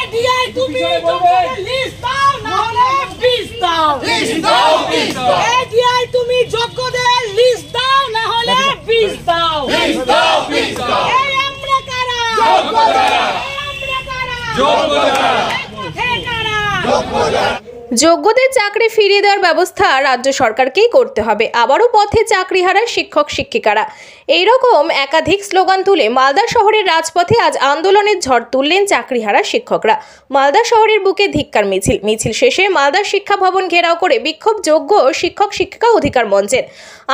ADI তুমি list দাও না হলে বিষ দাও। এডিআই তুমি যোগ্যদের লিস্ট দাও না হলে বিষ দাও। এই আমরা কারা? যোগ্যদের চাকরি ফিরিয়ে দেওয়ার ব্যবস্থা রাজ্য সরকারকেই করতে হবে। আবারও পথে চাকরি হারায় শিক্ষক শিক্ষিকারা। এইরকম একাধিক স্লোগান তুলে মালদা শহরের রাজপথে আজ আন্দোলনের ঝড় তুললেন চাকরি হারা শিক্ষকরা। মালদা শহরের বুকে ধিক্কার মিছিল শেষে মালদা শিক্ষা ভবন ঘেরাও করে বিক্ষোভ যোগ্য শিক্ষক শিক্ষিকা অধিকার মঞ্চের।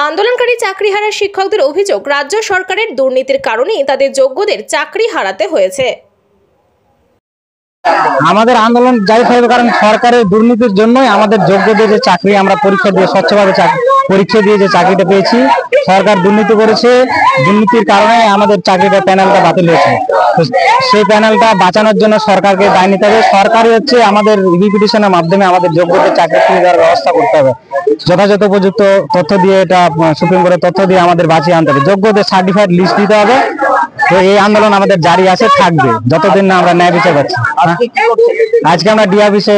আন্দোলনকারী চাকরি হারা শিক্ষকদের অভিযোগ, রাজ্য সরকারের দুর্নীতির কারণেই তাদের যোগ্যদের চাকরি হারাতে হয়েছে। আমাদের আন্দোলন জারি থাকবে, কারণ সরকারের দুর্নীতির জন্যই আমাদের যোগ্যদের যে চাকরি আমরা পরীক্ষা দিয়ে স্বচ্ছভাবে পরীক্ষা দিয়ে যে চাকরিটা পেয়েছি, সরকার দুর্নীতি করেছে। দুর্নীতির কারণে আমাদের চাকরিটা প্যানেলটা বাতিল হয়েছে। সেই প্যানেলটা বাঁচানোর জন্য সরকারকে দায় নিতে হবে। সরকারই হচ্ছে আমাদের রিপিটিশনের মাধ্যমে আমাদের যোগ্যদের চাকরি ফিরিয়ে দেওয়ার ব্যবস্থা করতে হবে। যথাযথ উপযুক্ত তথ্য দিয়ে, এটা সুপ্রিম কোর্টের তথ্য দিয়ে আমাদের বাঁচিয়ে আনতে হবে। যোগ্যদের সার্টিফাইড লিস্ট দিতে হবে। তো এই আন্দোলন আমাদের জারি আছে, থাকবে যতদিন না আমরা ন্যায় বিচার পাচ্ছি। আজকে আমরা ডি অফিসে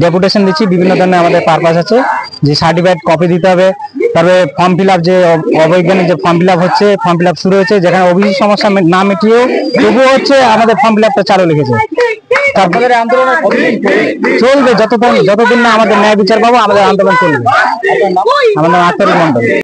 ডেপুটেশন দিচ্ছি। বিভিন্ন ধরনের আমাদের পারপাস আছে, যে সার্টিফাইড কপি দিতে হবে। তবে ফর্ম ফিল আপ, যে অবৈজ্ঞানিক যে ফর্ম ফিল আপ হচ্ছে, ফর্ম ফিল আপ শুরু হয়েছে, যেখানে ওবিসি সমস্যা না মিটিয়েও তবুও হচ্ছে আমাদের ফর্ম ফিল আপটা চালু লিখেছে। তারপরে আন্দোলন চলবে যতদিন না আমাদের ন্যায় বিচার পাবো, আমাদের আন্দোলন চলবে। আমাদের আত্মরিক মন্ডল।